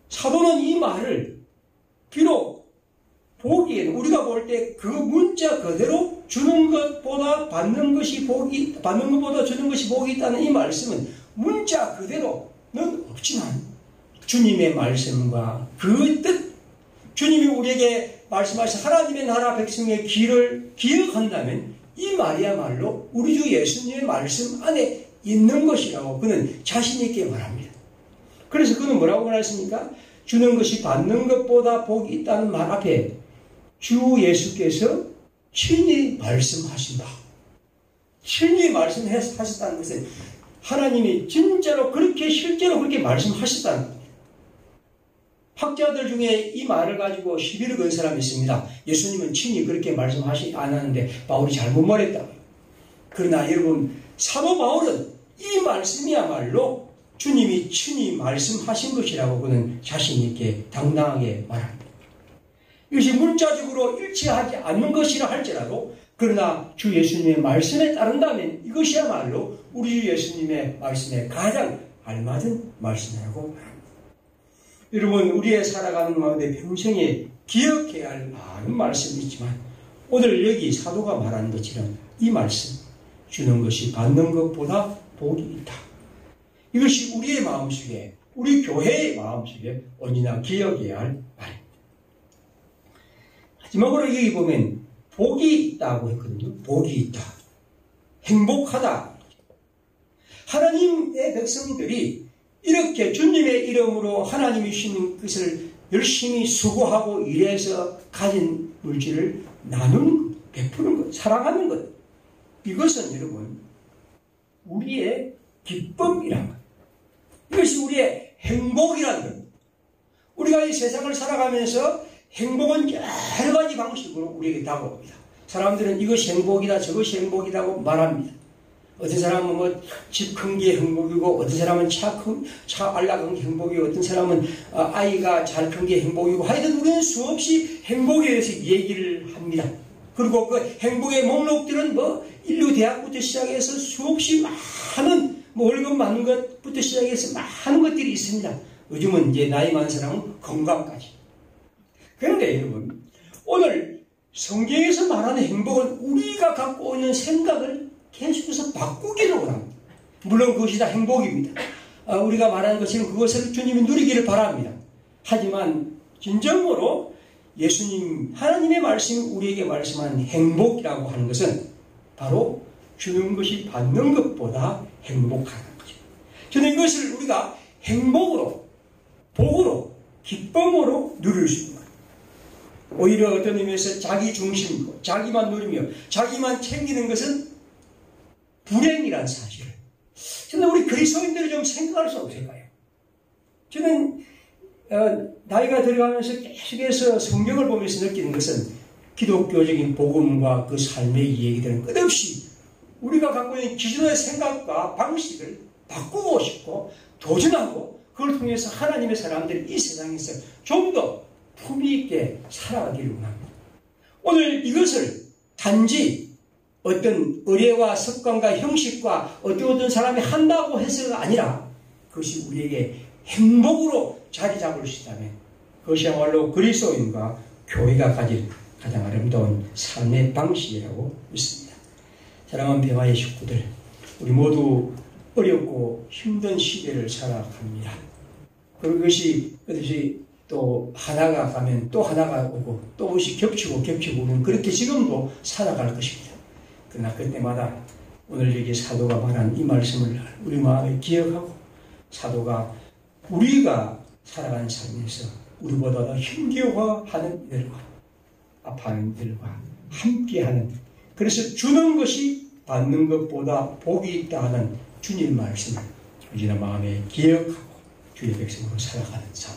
사도는 이 말을 비록 보기에는 우리가 볼 때 그 문자 그대로 주는 것보다 받는 것보다 주는 것이 복이 있다는 이 말씀은 문자 그대로는 없지만 주님의 말씀과 그 뜻, 주님이 우리에게 말씀하신 하나님의 나라 백성의 길을 기억한다면 이 말이야말로 우리 주 예수님의 말씀 안에 있는 것이라고 그는 자신 있게 말합니다. 그래서 그는 뭐라고 말했습니까? 주는 것이 받는 것보다 복이 있다는 말 앞에 주 예수께서 친히 말씀하신다. 친히 말씀하셨다는 것은 하나님이 진짜로 그렇게 실제로 그렇게 말씀하셨다는 겁니다. 학자들 중에 이 말을 가지고 시비를 건 사람이 있습니다. 예수님은 친히 그렇게 말씀하지 않았는데 바울이 잘못 말했다. 그러나 여러분 사도 바울은 이 말씀이야말로 주님이 친히 말씀하신 것이라고 그는 자신 있게 당당하게 말합니다. 이것이 문자적으로 일치하지 않는 것이라 할지라도 그러나 주 예수님의 말씀에 따른다면 이것이야말로 우리 주 예수님의 말씀에 가장 알맞은 말씀이라고 말합니다. 여러분 우리의 살아가는 가운데 평생에 기억해야 할 많은 말씀이 있지만 오늘 여기 사도가 말하는 것처럼 이 말씀 주는 것이 받는 것보다 복이 있다. 이것이 우리의 마음속에 우리 교회의 마음속에 언제나 기억해야 할 말입니다. 마지막으로 여기 보면 복이 있다고 했거든요. 복이 있다. 행복하다. 하나님의 백성들이 이렇게 주님의 이름으로 하나님이 주시는 것을 열심히 수고하고 일해서 가진 물질을 나누는 것, 베푸는 것, 사랑하는 것. 이것은 여러분 우리의 기쁨이란 것. 이것이 우리의 행복이라는 겁니다. 우리가 이 세상을 살아가면서 행복은 여러 가지 방식으로 우리에게 다가옵니다. 사람들은 이것이 행복이다, 저것이 행복이라고 말합니다. 어떤 사람은 뭐 집 큰 게 행복이고, 어떤 사람은 차 알라간 게 행복이고, 어떤 사람은 아이가 잘 큰 게 행복이고, 하여튼 우리는 수없이 행복에 대해서 얘기를 합니다. 그리고 그 행복의 목록들은 뭐 인류 대학부터 시작해서 수없이 많은 뭐 월급 많은 것부터 시작해서 많은 것들이 있습니다. 요즘은 이제 나이 많은 사람은 건강까지. 그런데 여러분, 오늘 성경에서 말하는 행복은 우리가 갖고 있는 생각을 계속해서 바꾸기를 원합니다. 물론 그것이 다 행복입니다. 우리가 말하는 것처럼 그것을 주님이 누리기를 바랍니다. 하지만 진정으로 예수님, 하나님의 말씀이 우리에게 말씀하는 행복이라고 하는 것은 바로 주는 것이 받는 것보다 행복하다는 거죠. 저는 이것을 우리가 행복으로, 복으로, 기쁨으로 누릴 수 있는 거예요. 오히려 어떤 의미에서 자기 중심이고 자기만 누리며 자기만 챙기는 것은 불행이라는 사실을 저는 우리 그리스도인들이 좀 생각할 수 없을까요? 저는 나이가 들어가면서 계속해서 성경을 보면서 느끼는 것은 기독교적인 복음과 그 삶의 얘기들은 끝없이 우리가 갖고 있는 기존의 생각과 방식을 바꾸고 싶고 도전하고 그걸 통해서 하나님의 사람들이 이 세상에서 좀 더 품위 있게 살아가기를 원합니다. 오늘 이것을 단지 어떤 의례와 습관과 형식과 어떤 사람이 한다고 해서가 아니라 그것이 우리에게 행복으로 자리 잡을 수 있다면 그것이야말로 그리스도인과 교회가 가진 가장 아름다운 삶의 방식이라고 믿습니다. 사랑하는 평화의 식구들, 우리 모두 어렵고 힘든 시대를 살아갑니다. 그리고 그것이 또 하나가 가면 또 하나가 오고 또 그것이 겹치고 오면 그렇게 지금도 살아갈 것입니다. 그러나 그때마다 오늘 여기 사도가 말한 이 말씀을 우리 마음에 기억하고 사도가 우리가 살아가는 삶에서 우리보다 더 힘겨워하는 이들과 아파하는 이들과 함께하는, 그래서 주는 것이 받는 것보다 복이 있다 하는 주님 말씀을 언제나 마음에 기억하고 주의 백성으로 살아가는 삶,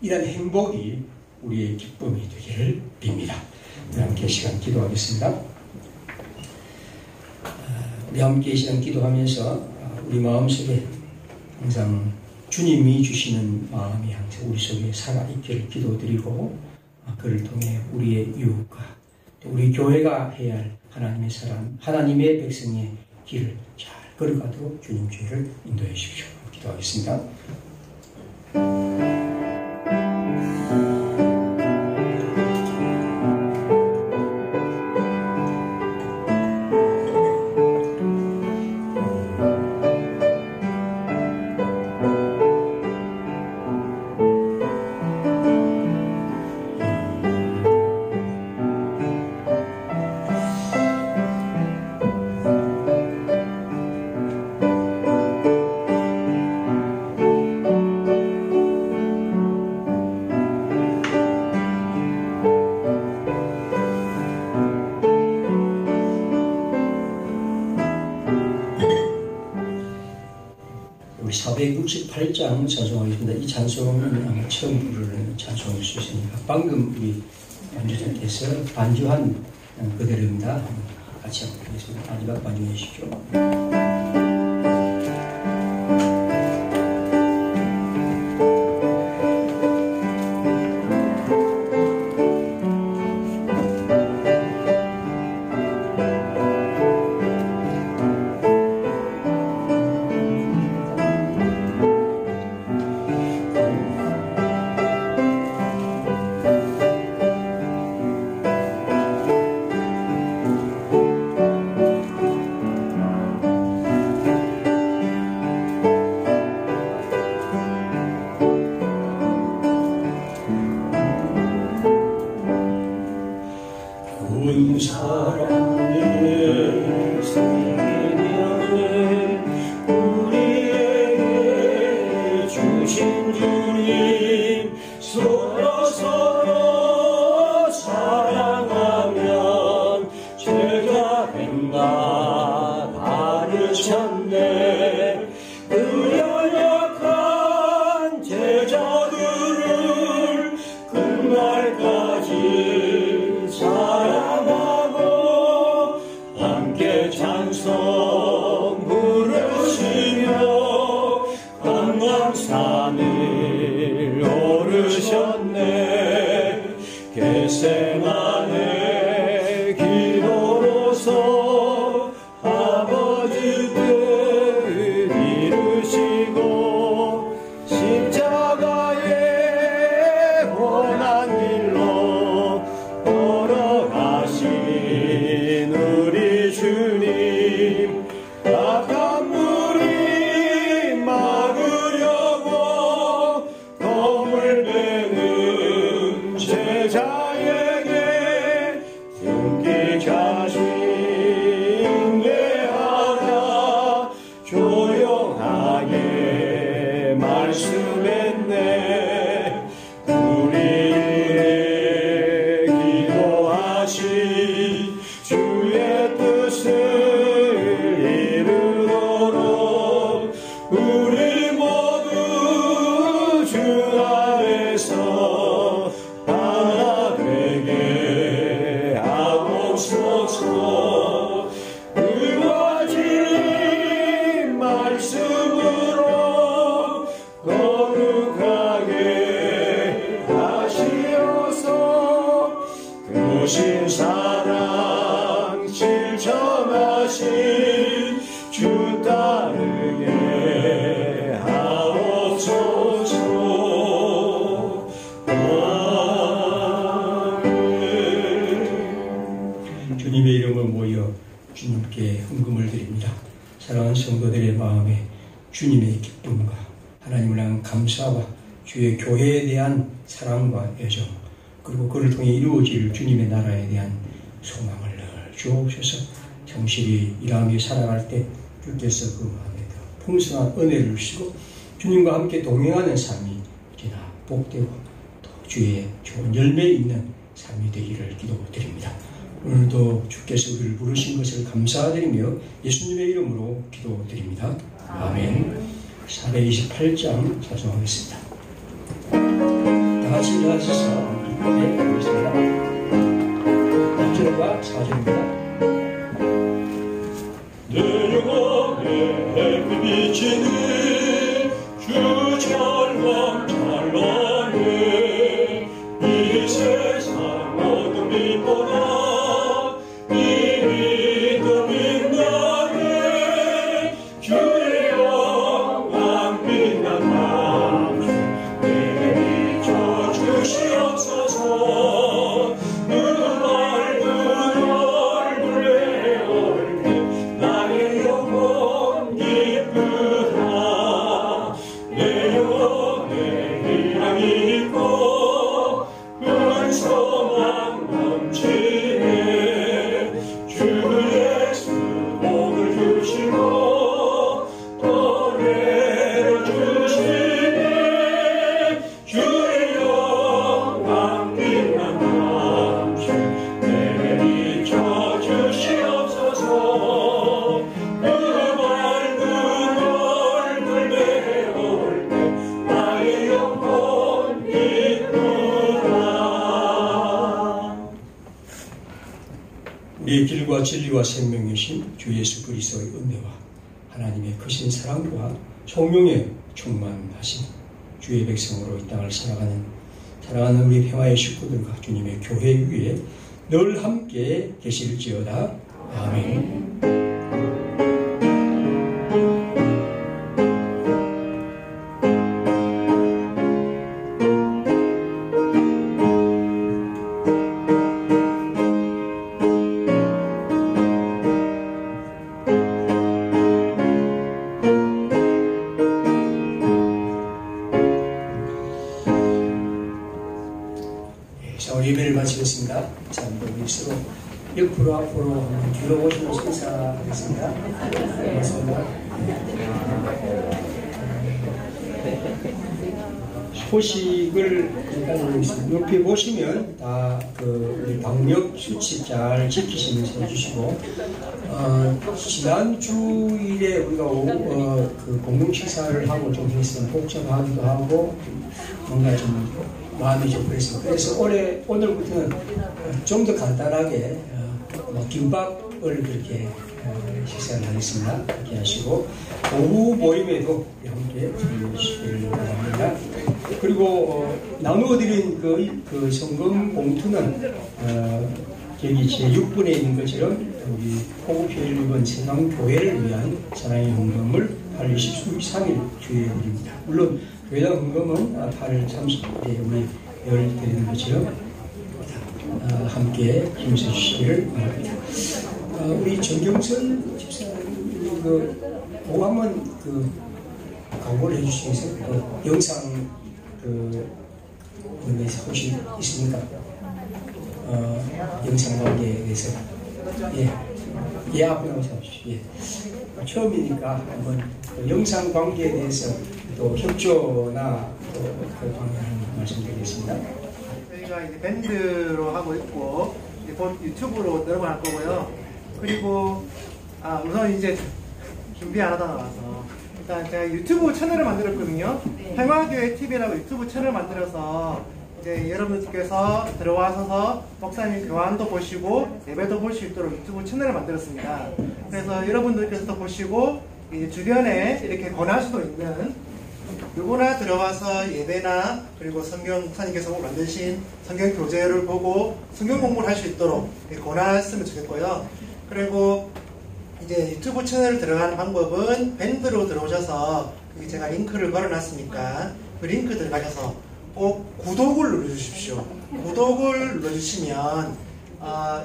이런 행복이 우리의 기쁨이 되기를 빕니다. 함께 시간 기도하겠습니다. 우리 함께 시간 기도하면서 우리 마음속에 항상 주님이 주시는 마음이 항상 우리 속에 살아있기를 기도드리고 그를 통해 우리의 이웃과 또 우리 교회가 해야 할 하나님의 사람, 하나님의 백성의 길을 잘 걸어가도록 주님 주의를 인도해 주십시오. 기도하겠습니다. 우리 468장 찬송하겠습니다. 이 찬송은 처음 부르는 찬송일 수 있으니까 방금 우리 반주자께서 반주한 그대로입니다. 같이 한번 하겠습니다. 마지막 반주해 주십시오. 가르쳤네. 그 연약한 들으셨네. 겟세마네 기도로서 아버지 뜻 이루시고 십자가의 원한 길로 걸어가신 우리 주님, 악한 무리 막으려고 검을 베는 제자에게 용기까지 인내하라 조용하게 말씀했네. 우리의 기도하신 주의 뜻을 이루도록 우리 모두 주 안에서 하나 되게 하옵소서. 의와 진리 말씀으로 거룩하게 하시어서 그신 사랑 실천하신 주 따르게 하옵소서. 아멘. 주님의 이름을 모여 주님께 헌금을 드립니다. 사랑하는 성도들의 마음에 주님의 기쁨과 하나님을 향한 감사와 주의 교회에 대한 사랑과 애정, 그리고 그를 통해 이루어질 주님의 나라에 대한 소망을 늘 주옵소서. 성실히 일하며 살아갈 때 주께서 그 마음에 더 풍성한 은혜를 주시고 주님과 함께 동행하는 삶이 언제나 복되고 또 주의 좋은 열매 있는 삶이 되기를 기도드립니다. 오늘도 주께서 우리를 부르신 것을 감사드리며 예수님의 이름으로 기도드립니다. 아멘. 428장 찬송하겠습니다. 다 같이 일어나셔서 네, 보겠습니다. 1절과 4절입니다. 내 영혼에 비치는 주 찬양 찬란해. 이 세상 모든 빛보다 이 믿음 빛나네. 주의 영광 빛난다. 내게 비춰 주시옵소서. 우리의 길과 진리와 생명이신 주 예수 그리스도의 은혜와 하나님의 크신 사랑과 성령의 충만하신 주의 백성으로 이 땅을 살아가는 사랑하는 우리 평화의 식구들과 주님의 교회 위에 늘 함께 계실지어다. 아멘. 예배를 마치겠습니다. 자, 우리 서로 옆으로 앞으로 뒤로 오시면서 인사하겠습니다. 고맙습니다. 소식을 잠깐 올리겠습니다. 옆에 보시면 다 우리 방역 수칙 잘 지키시면서 해주시고, 지난 주일에 우리가 공동 식사를 하고 좀 했으면 복잡하기도 하고 뭔가 좀 마음이 좀 그랬습니다. 그래서 오늘부터는 좀 더 간단하게 김밥을 그렇게 식사를 하겠습니다. 그렇게 하시고 오후 모임에도 함께 참여해 주시길 바랍니다. 그리고 나누어드린 그 성금 봉투는 여기 제6분에 있는 것처럼 우리 호구피해를 입은 세상교회를 위한 사랑의 헌금을 8월 23일 주의해드립니다. 물론 교회당 헌금은 8월 30일에 우리 열 드리는 것처럼 함께 힘써 주시기를 바랍니다. 우리 정경선 집사님 그거 한번 광고를 해주시겠어요? 영상 면에서 혹시 있습니까? 영상 관계에 대해서 앞으로 나오십시오. 처음이니까 한번 영상 관계에 대해서 또 협조나 또 그 방향을 말씀드리겠습니다. 저희가 이제 밴드로 하고 있고 이제 곧 유튜브로 넘어갈 거고요. 그리고 우선 이제 준비 안 하다 나와서 일단 제가 유튜브 채널을 만들었거든요. 평화교회 TV라고 유튜브 채널 만들어서 이제 여러분들께서 들어와서 목사님 교환도 보시고 예배도 볼 수 있도록 유튜브 채널을 만들었습니다. 그래서 여러분들께서도 보시고 이제 주변에 이렇게 권할 수도 있는 누구나 들어와서 예배나 그리고 성경 목사님께서 만드신 성경 교재를 보고 성경 공부를 할 수 있도록 권했으면 좋겠고요. 그리고 이제 유튜브 채널 들어가는 방법은 밴드로 들어오셔서 여기 제가 링크를 걸어놨으니까 그 링크 들어가셔서 꼭 구독을 눌러주십시오. 구독을 눌러주시면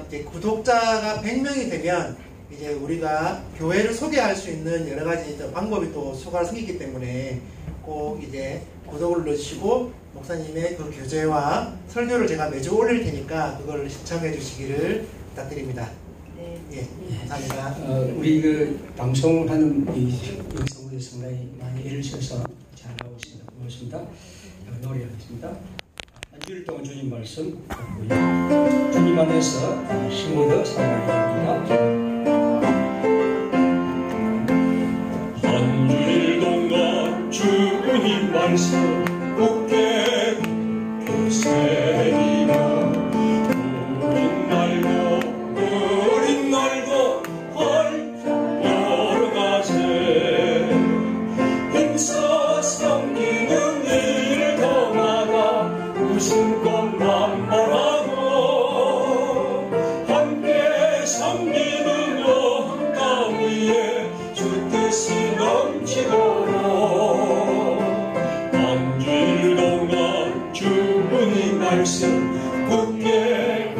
이제 구독자가 100명이 되면 이제 우리가 교회를 소개할 수 있는 여러 가지 방법이 또 수가가 생기기 때문에 꼭 이제 구독을 눌러주시고 목사님의 그 교재와 설교를 제가 매주 올릴 테니까 그걸 시청해 주시기를 부탁드립니다. 예, 감사합니다. 우리 방송하는 이 영상으로 상당히 많이 애를 써서 잘하고 있습니다. 고맙습니다. 노래하겠습니다. 한 주일 동안 주님 말씀 듣고요. 주님 안에서 힘을 얻어 살아가야 합니다. 한 주일 동안 주님 말씀 굳게 새기며 우린 날도 여러 가지 힘써 섬기는 일 더나가 무슨 것만 바라고 함께 섬기는 땅 위에 주 뜻이 넘치도록 한 주일 동안 주님 말씀 굳게